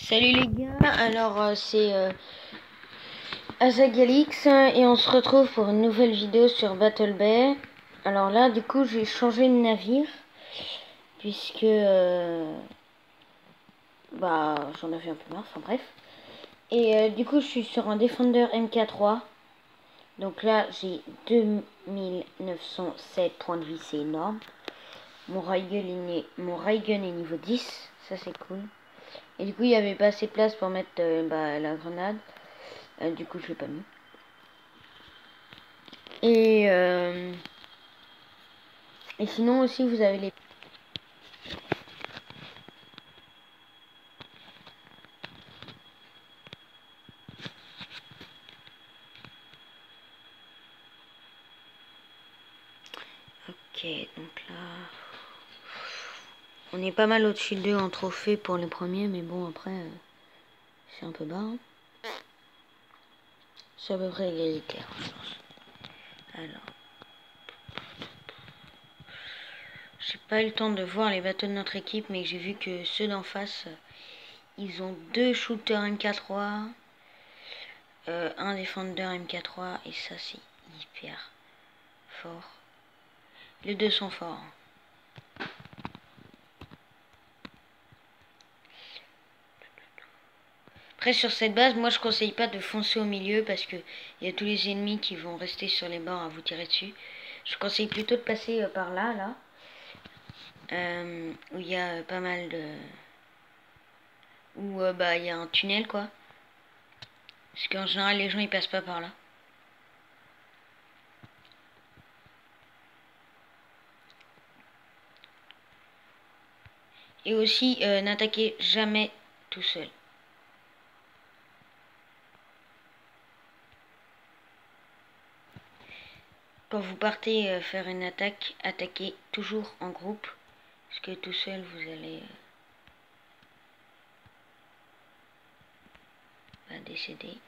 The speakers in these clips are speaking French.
Salut les gars, alors c'est Azagalix et on se retrouve pour une nouvelle vidéo sur Battle Bay. Alors là du coup j'ai changé de navire puisque bah j'en avais un peu marre, enfin bref. Et du coup je suis sur un Defender MK3. Donc là j'ai 2907 points de vie, c'est énorme. Mon Raygun est niveau 10, ça c'est cool. Et du coup il n'y avait pas assez de place pour mettre la grenade. Du coup je l'ai pas mis. Et sinon aussi vous avez les... Ok, donc là... On est pas mal au-dessus d'eux en trophée pour les premiers, mais bon après c'est un peu bas. Hein. C'est à peu près égalitaire, je pense. Alors... J'ai pas eu le temps de voir les bateaux de notre équipe, mais j'ai vu que ceux d'en face, ils ont 2 shooters MK3, un Defender MK3, et ça c'est hyper fort. Les deux sont forts. Après sur cette base, moi je conseille pas de foncer au milieu parce que il y a tous les ennemis qui vont rester sur les bords à vous tirer dessus. Je conseille plutôt de passer par là, où il y a pas mal de... où bah il y a un tunnel quoi. Parce qu'en général les gens ils passent pas par là. Et aussi n'attaquez jamais tout seul. Quand vous partez faire une attaque, attaquez toujours en groupe. Parce que tout seul vous allez décéder.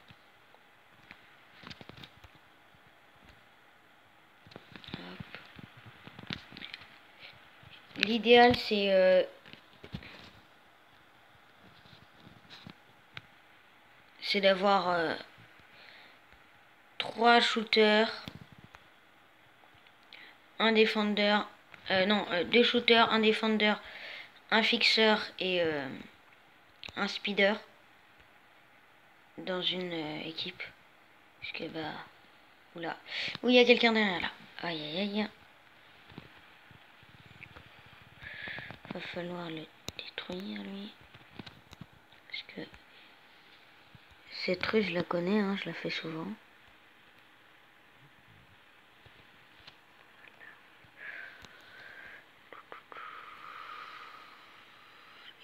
L'idéal c'est d'avoir 3 shooters, un Defender, non, 2 shooters, un Defender, un fixeur et un speeder dans une équipe. Parce que bah... Oula. Oui, il y a quelqu'un derrière là. Aïe aïe aïe. Va falloir le détruire lui. Parce que cette rue je la connais, hein, je la fais souvent.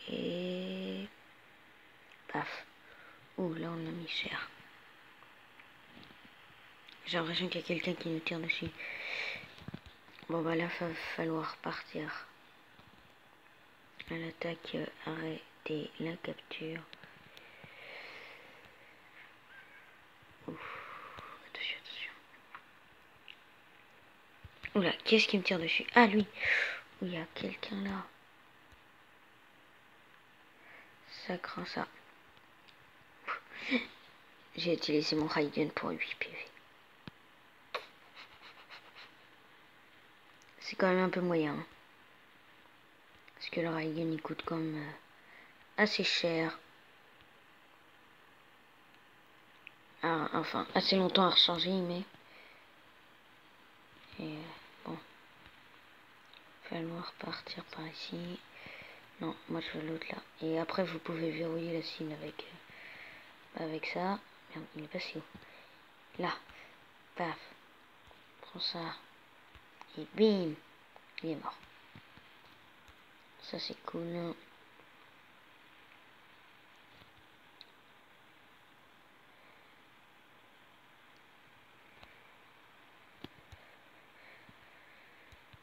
Et... Paf. Ouh, là on a mis cher. J'ai l'impression qu'il y a quelqu'un qui nous tire dessus. Bon bah là, va falloir partir à l'attaque, arrêter la capture. Ouf. Attention, attention. Oula, qu'est-ce qui me tire dessus? Ah, lui. Il y a quelqu'un là. Ça craint ça. J'ai utilisé mon Raygun pour 8 PV. C'est quand même un peu moyen. Hein. Parce que le Raygun il coûte quand même assez cher. Ah, enfin, assez longtemps à recharger, mais... Et bon. Falloir partir par ici. Non, moi je veux l'autre là. Et après vous pouvez verrouiller la cible avec ça. Merde, il est passé où? Là. Paf. Prends ça. Et bim. Il est mort. Ça c'est cool.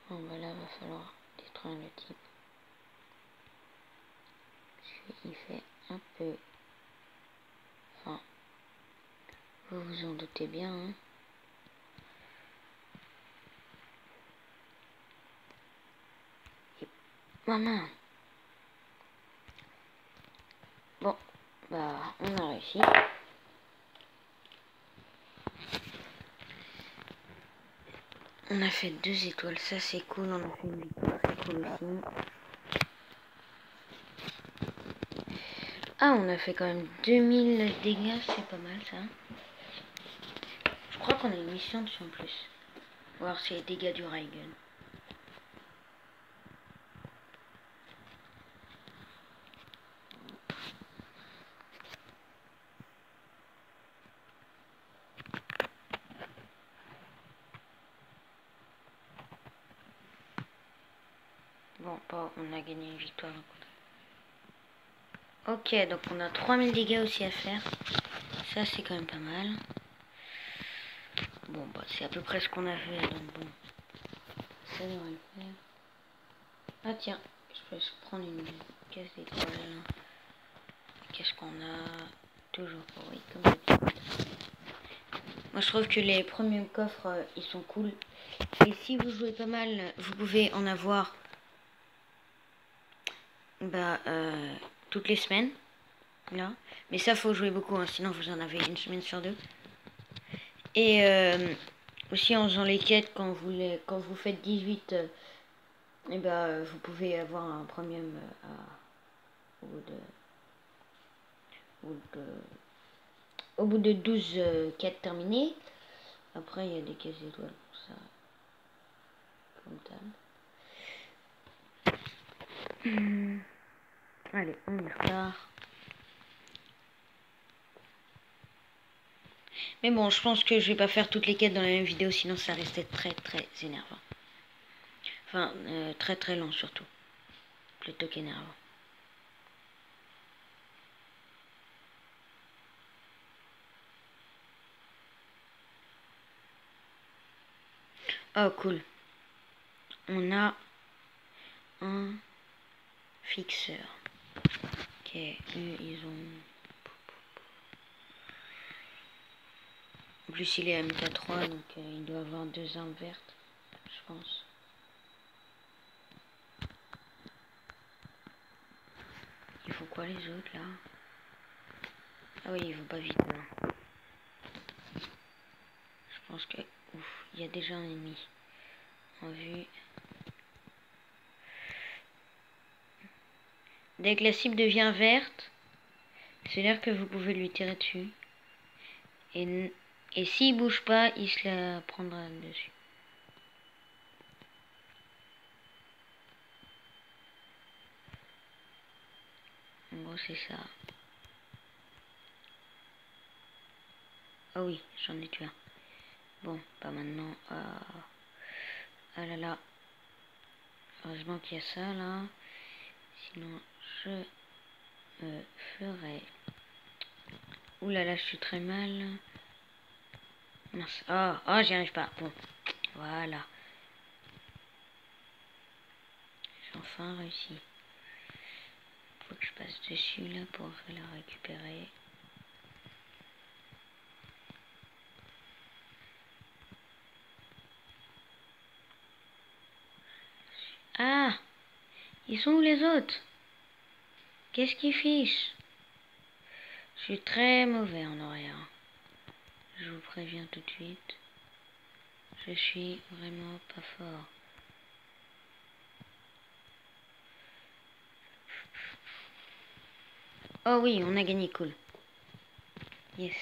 Bon bah là va falloir détruire le type. Parce qu'il fait un peu... Enfin... Vous vous en doutez bien, hein. Et... Maman. Bon, Bah, on a réussi. On a fait 2 étoiles, ça c'est cool. On a fait une victoire, c'est cool aussi. Ah, on a fait quand même 2000 dégâts, c'est pas mal ça. Je crois qu'on a une mission dessus en plus. Voir c'est les dégâts du Raygun. Bon, on a gagné une victoire. Ok, donc on a 3000 dégâts aussi à faire. Ça, c'est quand même pas mal. Bon, bah, c'est à peu près ce qu'on a fait, donc bon. Ça devrait le faire. Ah tiens, je peux prendre une caisse d'étoiles. Qu'est-ce qu'on a? Toujours, oui, comme d'habitude. Moi, je trouve que les premiers coffres, ils sont cool. Et si vous jouez pas mal, vous pouvez en avoir toutes les semaines. Là. Mais ça, faut jouer beaucoup, hein, sinon vous en avez une semaine sur 2. Et aussi en faisant les quêtes, quand vous faites 18, vous pouvez avoir un premium au bout de 12 quêtes terminées. Après, il y a des caisses d'étoiles pour ça. Comme tel. Allez, on y repart. Mais bon, je pense que je vais pas faire toutes les quêtes dans la même vidéo, sinon ça restait très très énervant. Enfin, très très lent surtout. Plutôt qu'énervant. Oh, cool. On a un fixeur. Ok, eux, ils ont... En plus, il est à MK3, donc il doit avoir 2 armes vertes, je pense. Ils font quoi les autres, là? Ah oui, ils vont pas vite, là. Je pense que... Ouf, il y a déjà un ennemi en vue. Dès que la cible devient verte, c'est l'air que vous pouvez lui tirer dessus. Et s'il bouge pas, il se la prendra dessus. En gros, c'est ça. Ah oui, j'en ai tué un. Bon, pas maintenant. Ah là là. Heureusement qu'il y a ça, là. Sinon, je me ferais... Ouh là là, je suis très mal. Mince. Oh, j'y arrive pas. Bon, voilà. J'ai enfin réussi. Faut que je passe dessus, là, pour la récupérer. Ah! Ils sont où les autres? Qu'est-ce qu'ils fichent? Je suis très mauvais en horaire. Je vous préviens tout de suite. Je suis vraiment pas fort. Oh oui, on a gagné, cool. Yes.